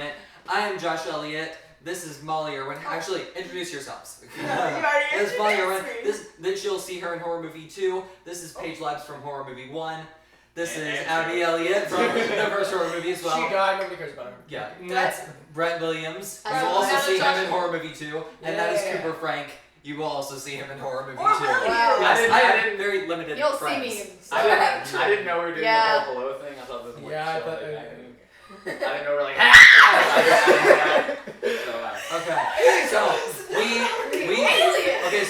Covenant. I am Josh Elliott. This is Molly Irwin. Actually, introduce yourselves. You already This is Molly Irwin. introduced me. Then you'll see her in Horror Movie 2. This is Paige Lebs from Horror Movie 1. This is Abby Eliot from the first horror movie as well. She died, nobody cares about her. Yeah, that's Brett Williams. You I will love also that. see him in Horror Movie 2. And that is Yeah. Cooper Frank. You will also see him in Horror Movie 2. Or will you? Wow. Yes, I I didn't- have very limited You'll friends. see me. I didn't know we were doing Yeah. the whole below thing. I thought this was Yeah, I show thought- thing. I didn't know we were like, ha!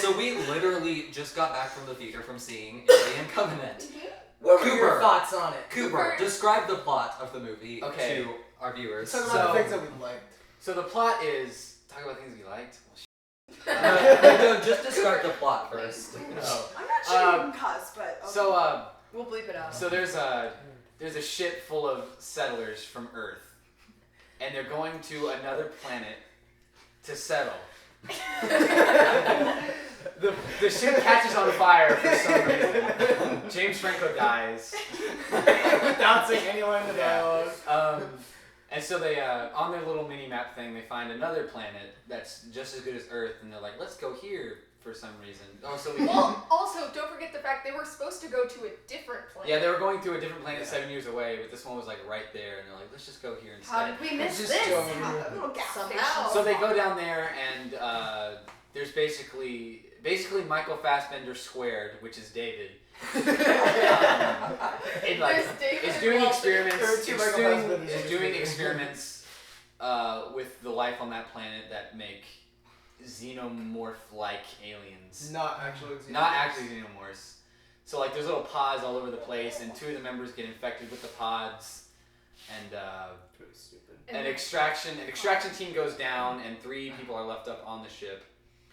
So we literally just got back from the theater from seeing Alien Covenant. What were Cooper. your thoughts on it? Cooper, describe the plot of the movie Okay. to our viewers. Talk about the things that we liked. So the plot is talk about things we liked. No, just describe the plot first. No. I'm not sure you can cuss, but okay. So We'll bleep it out. So there's a ship full of settlers from Earth, and they're going to another planet to settle. The ship catches on fire for some reason. James Franco dies. Without saying any line of dialogue. And so they on their little mini map thing, they find another planet that's just as good as Earth, and they're like, let's go here for some reason. Oh, so we can. Well, also, don't forget the fact they were supposed to go to a different planet. Yeah, they were going to a different planet 7 years away, but this one was like right there, and they're like, let's just go here instead. How did we miss Just this? don't- a little gas Somehow. So they go down there, and there's basically Michael Fassbender squared, which is David. It like There's David is doing Walter. experiments. There are two Michael Fassbenders Is in doing this movie. experiments with the life on that planet that make xenomorph-like aliens. Not actually. Not actually xenomorphs. So like there's little pods all over the place, and 2 of the members get infected with the pods, and Pretty stupid. an extraction team goes down, and 3 people are left up on the ship.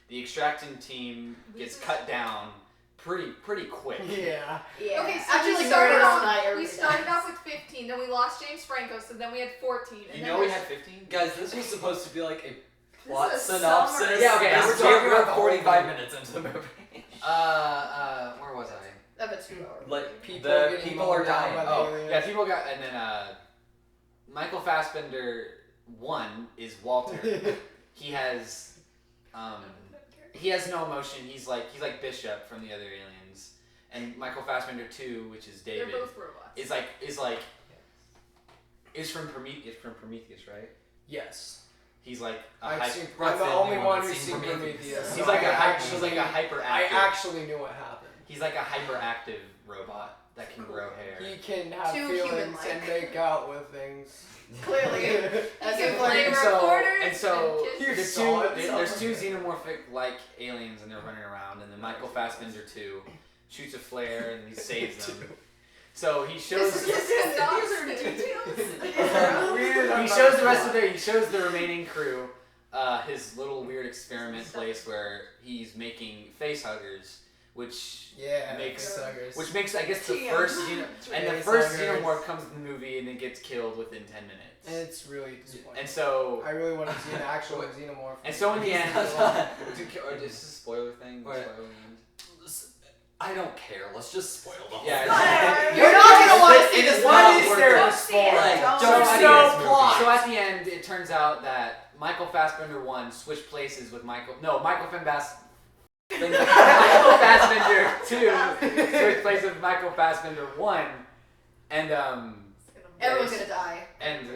The extraction team gets cut down pretty quick. Yeah. Yeah. Okay, so After we like started the first off. night, We everybody started dies. off with 15, then we lost James Franco, so then we had 14. And You then know we there's- had 15? Guys, this was supposed to be like a plot This is a synopsis. summary. Yeah, okay, This we're is- talking we're about the whole 45 movie. minutes into the movie. Where was I? Of a 2 hour. Like, People the getting people are mowed down dying. by the Oh, aliens. yeah, people got, and then Michael Fassbender 1 is Walter. He has no emotion. He's like Bishop from the other aliens, and Michael Fassbender 2, which is They're David, both robots. is from Prometheus, right? Yes. He's like a I've seen. Brett's I'm the the only only one one who's that's seen seen Prometheus. Prometheus. he's so like I a actually, hyperactive. I actually knew what happened. He's like a hyperactive robot that can grow hair. He can have Too feelings human-like. and make out with things. Clearly. As You a can play And player. so- recorders and so and kiss. You there's saw it. there's 2 xenomorphic-like aliens, and they're running around, and then Michael Fassbender 2 shoots a flare, and he saves them. So he shows This is a synopsis. he shows the rest of he shows the remaining crew his little weird experiment place where he's making face huggers, which Yeah. makes suckers. I guess the TM. first and the Face first huggers. xenomorph comes in the movie and it gets killed within 10 minutes. And it's really disappointing. And so I really want to see an actual xenomorph. in the end, or is this a spoiler thing? Right. Spoiler end? I don't care. Let's just spoil the whole Yeah. thing. You're not gonna want to see It this is one. not What is worth there it. to Don't see it. spoil? Like, Don't don't see see it. no this movie. plot. So at the end, it turns out that Michael Fassbender 1 switched places with Michael Fassbender 2 switched places with Michael Fassbender 1, and Everyone's gonna die. and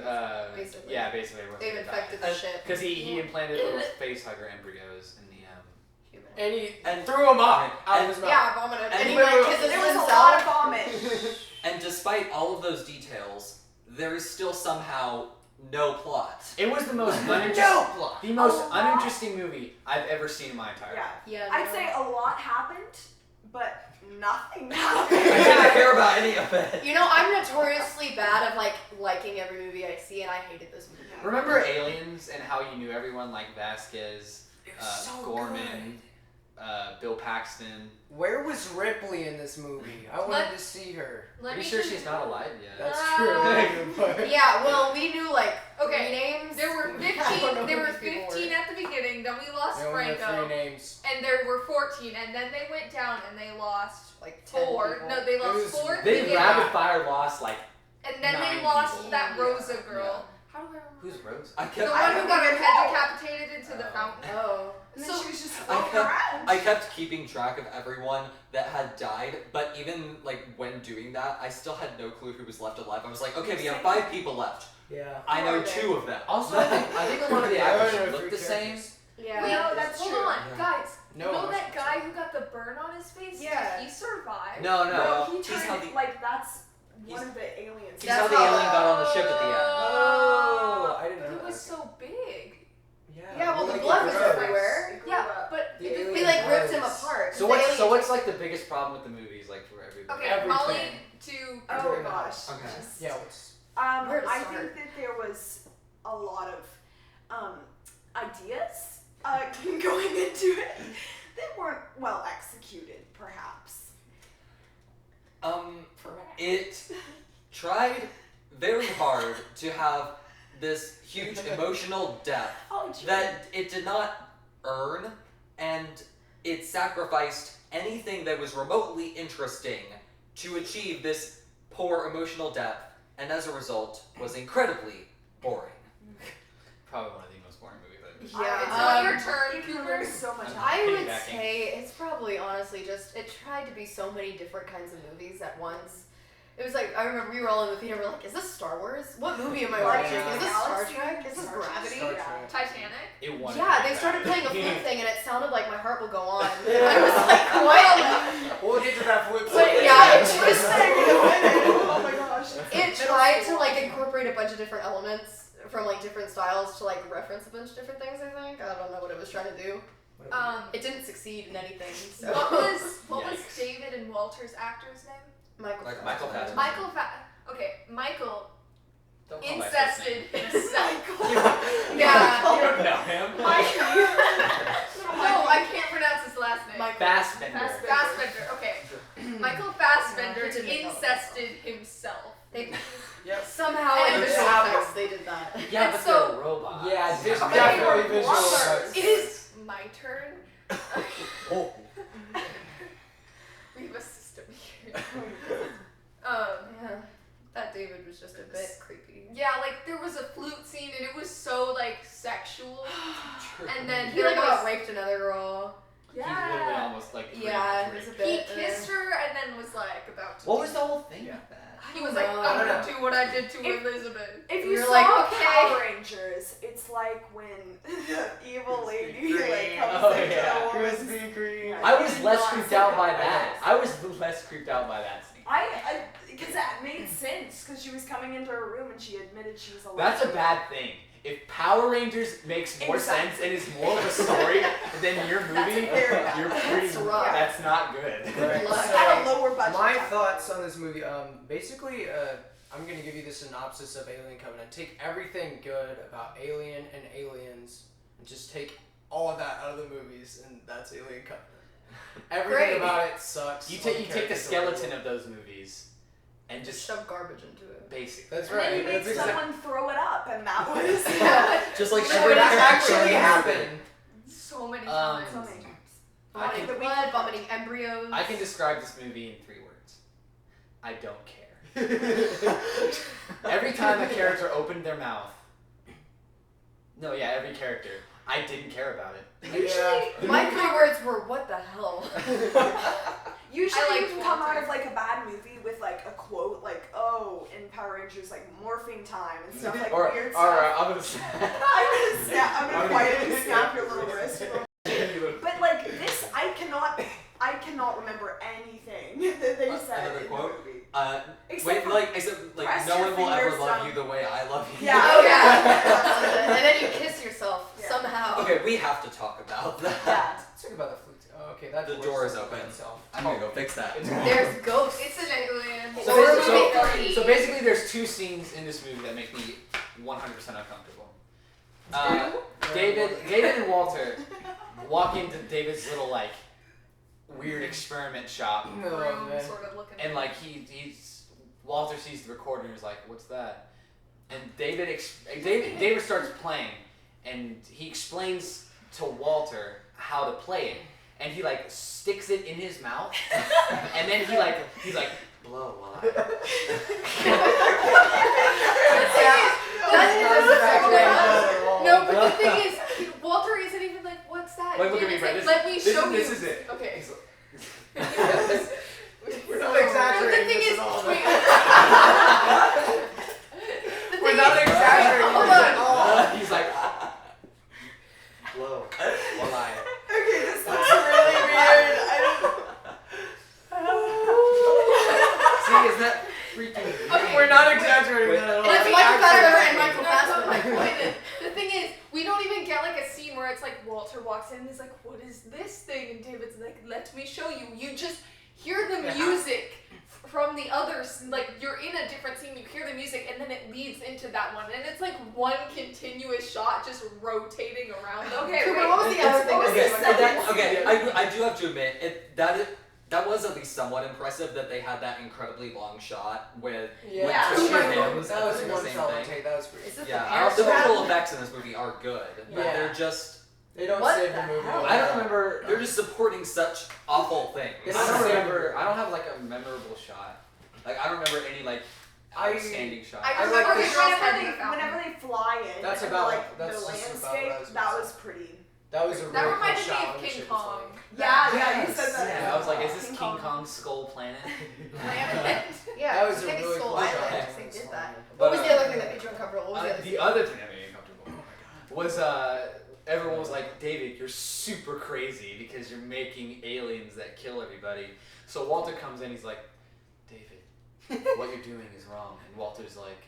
Basically. yeah, basically everyone's They've gonna infected die. the ship. Because he implanted little face hugger embryos in the Human. And he And- threw him up out and- of his mouth. Yeah, vomited. And And he we like were- kisses There was a himself. lot of vomit. And despite all of those details, there is still somehow no plot. It was the most uninteresting movie I've ever seen in my entire life. Yeah. Yeah, I'd no. say a lot happened, but nothing I happened. didn't care about any of it. You know, I'm notoriously bad of like liking every movie I see, and I hated this movie. Remember Aliens and how you knew everyone like Vasquez, so Gorman, Bill Paxton? Where was Ripley in this movie? I wanted to see her. Let Pretty me sure just- she's not alive yet. That's Ah. true. But Yeah, well, we knew like Okay, 3 names. There were I don't 15. know There who were these people 15 were. at the beginning. Then we lost they only have Franco, 3 names. and there were 14. And then they went down and they lost Like 10 4. people. No, they It lost was- 4 at the They beginning, rapid fire lost like and then 9 they lost people. that Rosa girl. How do I remember? Who's Rose? I The kept one who got her don't head know. decapitated into the fountain. Oh. And then So- she was just I floating kept- around. I kept keeping track of everyone that had died, but even like when doing that, I still had no clue who was left alive. I was like, okay, we have 5 people left. Yeah. I know Who are they? 2 of them. Also, I think a lot of the I don't actors know look three the same. characters. Yeah. Wait, No, that's hold true. on, Yeah. guys. No you know emotion. that guy who got the burn on his face? Yeah. Did he survive? No, No, he he's turned, how the like, that's he's- one of the aliens. he's how the alien got on the ship at the end. Oh, I didn't know He that. was so big. Yeah, well, the like blood was gross. everywhere. Yeah, but The it didn't- alien He like ripped him was- apart. So The alien what's like the biggest problem with the movies, like for everybody? okay, Everything. Molly to Oh Everything. gosh. Okay. Just- Yeah, what's Where to I start? think that there was a lot of ideas going into it that weren't well executed, perhaps. It tried very hard to have this huge emotional depth Oh, gee. that it did not earn, and it sacrificed anything that was remotely interesting to achieve this poor emotional depth, and as a result was incredibly boring. Probably one of the most boring movies I've ever seen. Yeah. It's not your um, turn, Even though Cooper. there's so much. I would Piggybacking. say it's probably honestly just it tried to be so many different kinds of movies at once. It was like I remember we were all in the theater. We're like, "Is this Star Wars? What movie am I watching? Is this Star Trek? Is this Gravity?" Star Yeah. Trek? Titanic. It won. Yeah, they started playing a flute thing, and it sounded like my heart would go on. And I was like, "What?" We'll get to that flip But side. yeah, it This just thing in a minute. Oh my gosh. it tried to like incorporate a bunch of different elements from like different styles to like reference a bunch of different things. I think I don't know what it was trying to do. It didn't succeed in anything. So. What was Yikes. David and Walter's actor's name? Michael? Like Michael Fassbender. Michael. Michael Don't call my first incested name. himself. Yeah. You don't know him. No, I can't pronounce his last name. Michael. Fassbender. Fassbender. Okay. Michael Fassbender Yeah, he didn't know incested himself. They Yep. somehow in And visual happened. effects they did that. Yeah, And but so- they're robots. Yeah, there's Okay, definitely we're visual bloggers. effects. It is my turn. Oh. We have a system here. Yeah. That David was just a bit creepy. Yeah, like there was a flute scene and it was so like sexual. And then He there like about was raped another girl. He literally Yeah. almost like Yeah, it was a bit. he kissed her and then was like about to. What do- was the whole thing Yeah. with that? He was like, I I'm don't gonna know. do what I did to If- Elizabeth. If We you were saw like, okay. Power Rangers, it's like when the evil lady like comes Oh, into yeah. the woman's. Crispy Kreme. I was did less not creeped see out that. by that. I was less creeped out by that scene. Because that made sense, because she was coming into her room and she admitted she was alive. That's a bad thing. If Power Rangers makes more Exactly. sense and is more of a story than your That's a movie, very bad- you're pretty. That's rough. That's not good. Right. Like, At a lower budget. My tech. thoughts on this movie, basically, I'm gonna give you the synopsis of Alien Covenant. Take everything good about Alien and aliens, and just take all of that out of the movies, and that's Alien Covenant. Everything Great. about it sucks. You all take the characters are skeleton horrible. of those movies, and just shove garbage into it. basically. That's And then right. you made That's exactly. someone throw it up, and that was. Just like So every it character actually in the movie. happened. So many Um, times. So many times. I Vomiting can, blood, vomiting embryos. I can describe this movie in 3 words. I don't care. Every time a character opened their mouth. No, yeah, every character. I didn't care about it. Usually, My 3 words were, what the hell? usually I you liked can come out Walter. of like a bad movie with like a quote, like "Oh, in Power Rangers, like morphine time" and stuff like or, weird or stuff. I'm gonna say. I'm gonna quietly snap your little wrist. But like this, I cannot remember anything that they said Another in quote? the movie. Wait, Except for except press no your one will ever fingers love down. you the way I love you. Yeah. Oh yeah. And then you kiss yourself Yeah. somehow. Okay, we have to talk about that. Yeah. Let's talk about the flute. Oh, okay, that The door's door is open open. by itself. I'm gonna go fix that. There's ghosts. It's an alien. So, Horror so, movie 3. so basically, there's 2 scenes in this movie that make me 100% uncomfortable. David and Walter walk into David's little like weird experiment shop, Oh, Room man. sort of looking. and like Walter sees the recorder and is like, "What's that?" And David starts playing, and he explains to Walter how to play it, and he like sticks it in his mouth, and then he's like blow while I. No, but the thing is, Walter isn't even like, what's that? Wait, look at me, It's Brett. like, let me show you. This is it. Okay. We're not exaggerating the thing this is, at all. wait. We're not exaggerating hold this on. at all. He's like, whoa, one eye. Okay, this looks really weird. See, isn't that freaking Okay. We're not exaggerating that at all. It's We're Michael Fassbender and actually- Michael Fassbender. My point is, the thing is, we don't even get like a scene where it's like Walter walks in and he's like, what is this thing? And David's like, let me show you. You just hear the music from the others. Like, you're in a different scene, you hear the music, and then it leads into that one. And it's like one continuous shot just rotating around them. Okay, wait, what was the other thing? I do have to admit, that was at least somewhat impressive that they had that incredibly long shot with Yeah. two Super hymns That was doing the one same solid thing. take. That was pretty. Is this Yeah, the the parent visual trap? effects in this movie are good, but Yeah. they're just They don't What save the the movie. hell? I don't remember. they're just supporting such awful things. It's I don't the same. remember. I don't have like a memorable shot. Like I don't remember any like outstanding shot. I I remember like the this- shots having a fountain. Whenever they fly in, That's and about- like that's the just about landscape, what I was that gonna was say. pretty. That was a That really reminded cool me shot of when the King ship was Kong. flying. Yeah, you said that. Yeah, I was like, is this King King Kong. Kong's skull planet? Yeah, That was a maybe really Skull cool Island, shot. because they did that. But, What was the other thing that made you uncomfortable? What was the other The scene? other thing that made me uncomfortable was everyone was like, David, you're super crazy because you're making aliens that kill everybody. So Walter comes in, he's like, David, what you're doing is wrong. And Walter's like,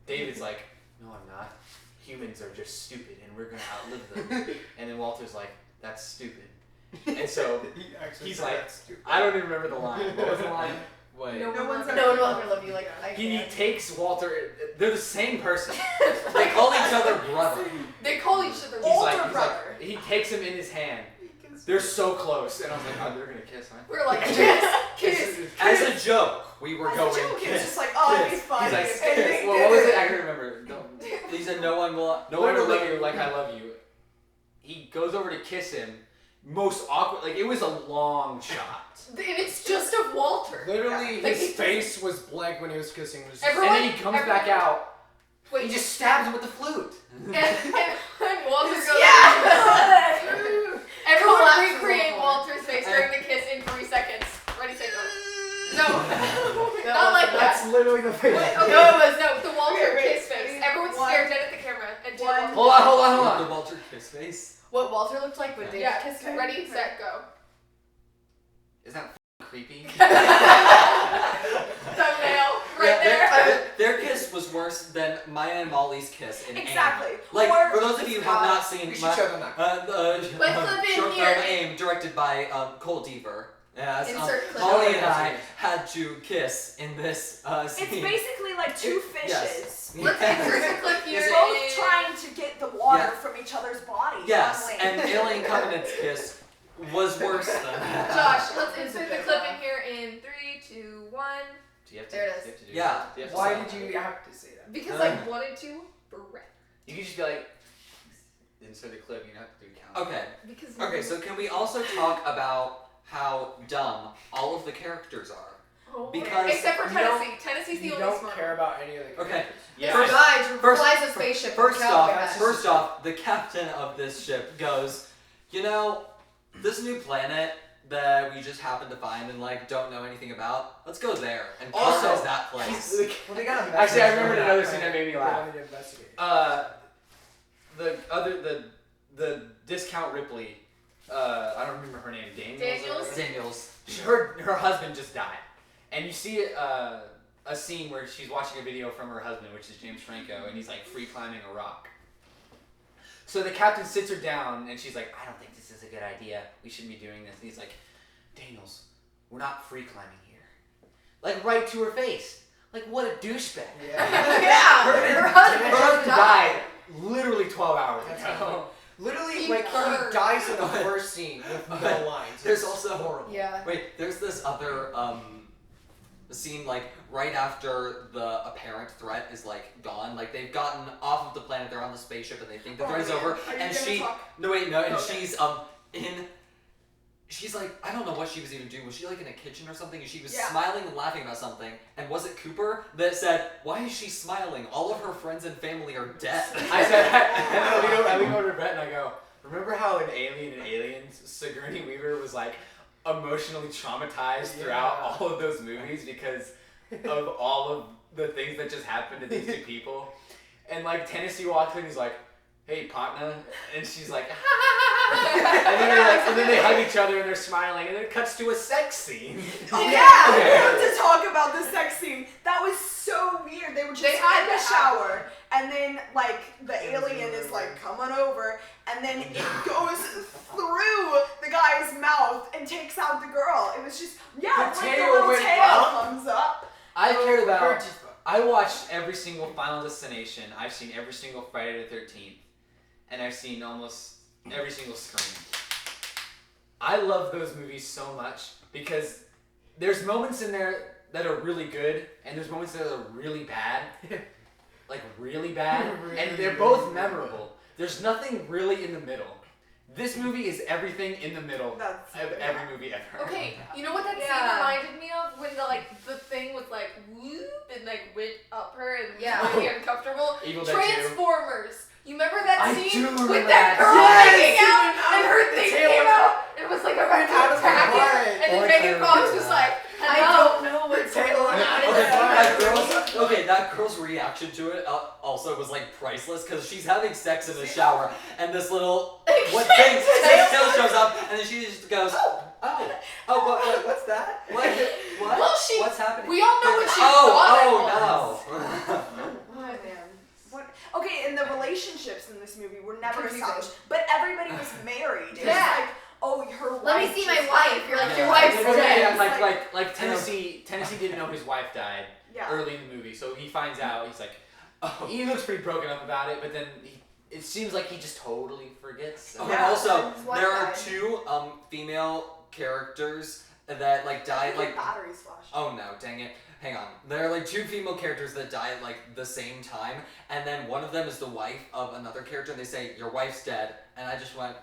David's like, no, I'm not. Humans are just stupid and we're gonna outlive them. And then Walter's like, that's stupid. And so he's like, I don't even remember the line. What was the line? Wait. No one's No one will ever love you like I He can. takes Walter. They're the same person. They call each other brother. They call each other Older brother. He takes him in his hand. They're so close, and I was like, oh, they're gonna kiss, huh? We're like, kiss. As a joke, we were As a going joke, kiss. it's just like, oh, it'd be kiss. fun. He's like, if kiss. they Well, did what was it. it? I can remember. He said, "No one will." No one will love you like I love you. He goes over to kiss him. Most awkward. Like it was a long shot. And it's just of Walter. Literally, Like, his he face was blank when he was kissing. It was just- Everyone- And then he comes back out. Wait, He just stabs him with the flute. and Walter goes. Yeah! Everyone Collapses recreate on the floor. Walter's face during the kiss in 3 seconds. Ready, set, go. No, That not like that. That's literally the face. Okay, no, it was no the Walter Wait, kiss face. wait, Everyone one- stared dead at the camera and did one- Walter. Hold on. The Walter kiss face. What Walter looked like when David Yeah, kissed him? ready, set, go. Isn't that creepy? Thumbnail right there. Their kiss was worse than Maya and Molly's kiss in Exactly. Aim. Like, Or- for those of you who have not seen We should show them that. Let's flip in short here. film Aim, directed by Cole Deaver. Yes, Insert clip. Molly and I had to kiss in this It's scene. basically like two fishes. Yes. Let's insert a clip here. Both trying to get the water Yeah. from each other's bodies. Yes, One way. and Alien Covenant's kiss was worse than that. Josh, let's insert the clip in here in 3, 2, 1. Do you have There it is. do you have to do Yeah. that? Do you have to Why say did you have to say that? Because I wanted to, Brett. You can just be like, insert the clip. You don't have to do count. Okay. Because Okay, so can we also talk about how dumb all of the characters are? Oh, because except for you don't- Tennessee. Tennessee's the You only don't smart care one. about any of the Okay. characters. Yeah. First- Guy first- flies a spaceship with a cowboy hat. First off, the captain of this ship goes, you know, this new planet that we just happened to find and like don't know anything about, let's go there and Also, colonize that place. Well, they got Actually, I remembered another scene that made me They laugh. wanted to investigate. The discount Ripley, I don't remember her name, Daniels? Daniels. Her husband just died, and you see a scene where she's watching a video from her husband, which is James Franco, and he's like free climbing a rock. So the captain sits her down, and she's like, "I don't think this is a good idea. We shouldn't be doing this." And he's like, "Daniels, we're not free climbing here." Like right to her face. Like what a douchebag. Yeah. Yeah, her husband Her husband just died literally 12 hours That's ago. Literally, He like, hurt. he dies in the first scene with no lines. There's It's also- horrible. Yeah. Wait, there's this other scene like right after the apparent threat is like gone. Like they've gotten off of the planet, they're on the spaceship, and they think the Oh, threat is man. over. Are you And gonna she talk? no wait no, and Okay. she's in she's like, I don't know what she was even doing. Was she like in a kitchen or something? And she was Yeah. smiling and laughing about something. And was it Cooper that said, why is she smiling? All of her friends and family are dead. I said, and then I lean over to Brett and I go, remember how in Alien and Aliens, Sigourney Weaver was like emotionally traumatized throughout all of those movies because of all of the things that just happened to these two people? And like Tennessee walks in and he's like, hey, partner. And she's like, and then they hug each other and they're smiling and then it cuts to a sex scene. Yeah, we have to talk about the sex scene. That was so weird. They were just in the shower, and then like the alien is like coming over, and then it goes through the guy's mouth and takes out the girl. It was just The like the tail little went tail up. comes up. I cared about. I watched every single Final Destination. I've seen every single Friday the 13th, and I've seen almost every single Scream. I love those movies so much because there's moments in there that are really good, and there's moments that are really bad, like really bad, and they're both memorable. There's nothing really in the middle. This movie is everything in the middle of every movie ever. Okay, you know what that scene reminded me of? When the thing was like whoop and like went up her and was really uncomfortable. Evil Dead 2. Transformers. You remember that I scene do remember with that that. girl Yes! hanging out and her The thing tail came was out? It was like about to attack it, and then Megan Fox was like, I don't know what's going on. That girl's reaction to it also was like priceless because she's having sex in the shower and this little tail shows up and then she just goes, what's that? What? Well, What's happening? we all know what she thought it was. No. Okay, and the relationships in this movie were never Confusing. established, but everybody was married. It was Yeah. like, oh, her wife. Let me see my just wife. died. You're like, Yeah. your wife's Okay, dead. like Tennessee didn't know his wife died Yeah. early in the movie, so he finds out. He's like, he looks pretty broken up about it, but then it seems like he just totally forgets. Okay, Yeah. also, His wife there are died. two female characters that like died like. batteries flash. Oh no, dang it. Hang on. There are like two female characters that die at like the same time, and then one of them is the wife of another character, and they say, your wife's deid, and I just went,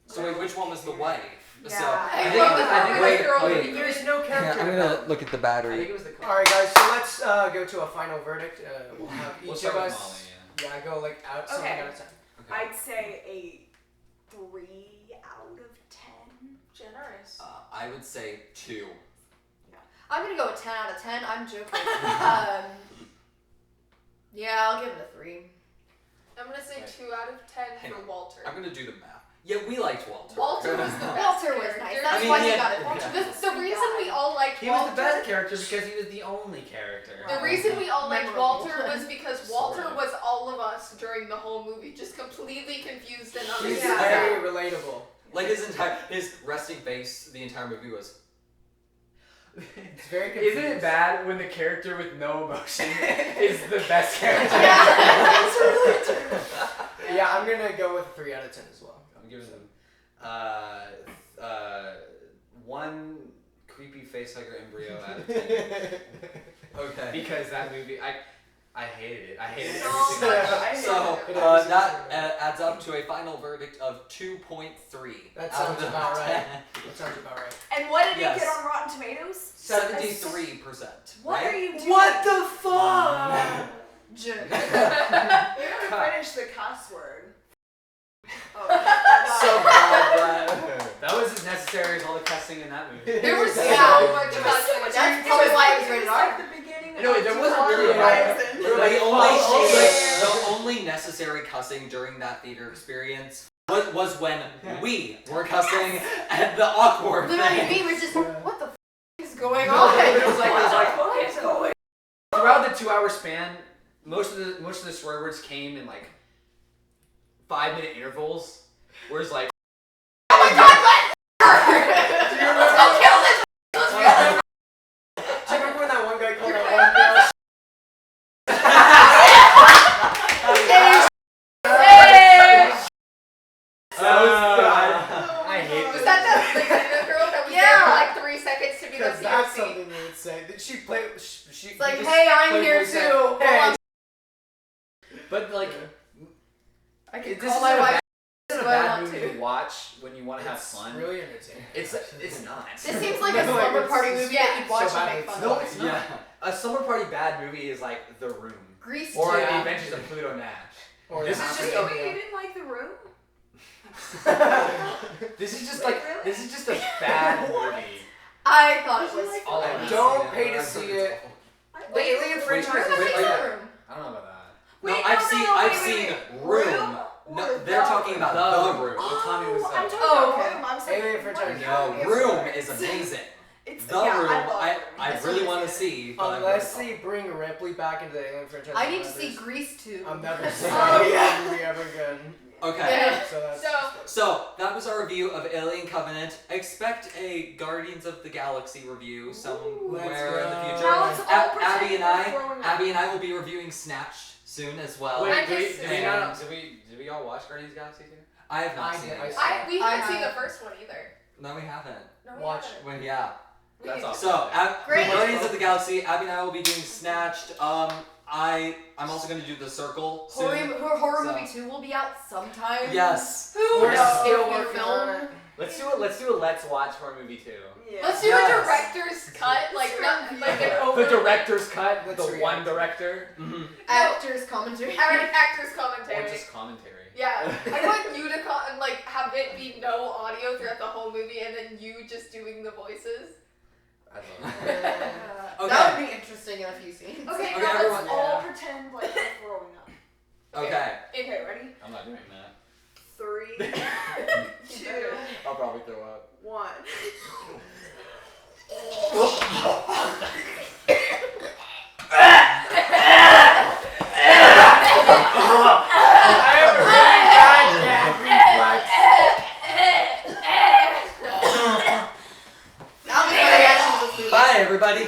so wait, which one was the wife? Yeah. So, I love the part where the girl There's no character. I'm gonna look at the I think battery. it was the. Alright guys, so let's go to a final verdict. We'll have each We'll of start with us Molly, go like out something Okay. out of 10. I'd say a 3 out of 10. Generous. I would say 2. I'm gonna go with 10 out of 10. I'm joking. Yeah, I'll give it a 3. I'm gonna say 2 out of 10 Hang for on. Walter. I'm gonna do the math. Yeah, we liked Walter. Walter was the best. Walter was character. nice. That's I mean, why he he had- got it. yeah. The reason we all liked He was Walter. the best character because he was the only character. The reason we all liked Memorable. Walter was because Walter Sort of. was all of us during the whole movie, just completely confused and He's uninspired. very relatable. Like his resting face the entire movie was. It's very Isn't confusing. it bad when the character with no emotion is the best character? That's really true. Yeah, I'm gonna go with a 3 out of 10 as well. I'm giving them one creepy facehugger embryo out of 10 Okay. because that movie I hated it. I hated So every single much. time. So It that adds up to a final verdict of 2.3. That out sounds of about 10. right. That sounds about right. And what did Yes. it get on Rotten Tomatoes? 73%. What right? are you doing? What the fuck? You're gonna finish the cuss word. Oh, So bad, That was as necessary as all the cussing in that movie. There was so Yeah. much There was so cussing. much. That's probably why it was rated like R. the beginning No, of there wasn't really Deepwater a- Horizon. The only necessary cussing during that theater experience was when we were cussing at the awkward Literally, thing. me was just, what the f is going No, on? it was like throughout the 2-hour span, most of the swear words came in like 5-minute intervals. Whereas like Oh my god, Do you remember? let's kill this! Do you remember when that one guy called that one girl? I hate Was this. that the girl that was there Yeah. for like 3 seconds to be the Because that's POC? something you would say. That she played. She It's like, just hey, I'm playfully here said, too. Hey. Hold on. But like, I this can isn't call my a wife bad, if this isn't a I bad want movie to. to watch when you want to have It's fun. really entertaining. It's not. This seems like a No, slumber it's- party it's movie that you'd watch so and bad make it's fun No, of. it's not. A summer party bad movie is like The Room Grease or too. The Adventures of Pluto Nash. Or This the is just Happy Wait, a- you didn't like The Room? This is just Wait, like really? this is just a bad movie. I thought it was. All I haven't Don't seen pay but to I've heard see it's it. awful. The Alien franchise Where is the wait, heck wait, is wait. the room? I don't know about that. No, Wait, I've no, seen no, I've wait, seen wait. Room. Or No, they're talking about The Room. With Tommy Wiseau. I'm talking Oh, about okay. Room. I'm saying, Alien what franchise. happened No, Room yesterday? is amazing. It's The yeah, Room, I love Room. I That's really what want it to is. see, but I've Unless heard they bring Ripley back into the Alien franchise. I need to I'm see never- Grease too. I'm never seeing Oh, any yeah. movie ever again. Okay. Yeah. So that's So that was our review of Alien Covenant. Expect a Guardians of the Galaxy review somewhere in the let's future. go. Now let's all pretend Abby and we're growing up. Abby and I will be reviewing Snatched soon as well. Wait, I did we, just- did we and not? Did we all watch Guardians of the Galaxy too? I have not I seen did. it. We I haven't seen the have. first one either. No, we haven't. No, we Watch. haven't. Well, yeah. We- That's So, Great. Guardians of the Galaxy. Abby and I will be doing Snatched. I'm also going to do The Circle soon. Horror So- movie 2 will be out sometime. Yes. Who We're knows still if we working film? on it. Let's do a Let's Watch horror movie too. Yeah. Let's do Yes. a director's cut, like not like an over. The director's cut. Let's The react. one director. Mm-hmm. Actors commentary. Actors Or commentary. just commentary. Yeah, I want you to have it be no audio throughout the whole movie, and then you just doing the voices. I love it. Okay. That would be interesting in a few scenes. Okay, Okay, now everyone. let's all pretend like we're growing up. Okay. Okay, ready? I'm not doing that. 3, 2, I'll probably throw up. 1. I have a really bad gag reflex. That was my reaction to this movie. Bye, everybody.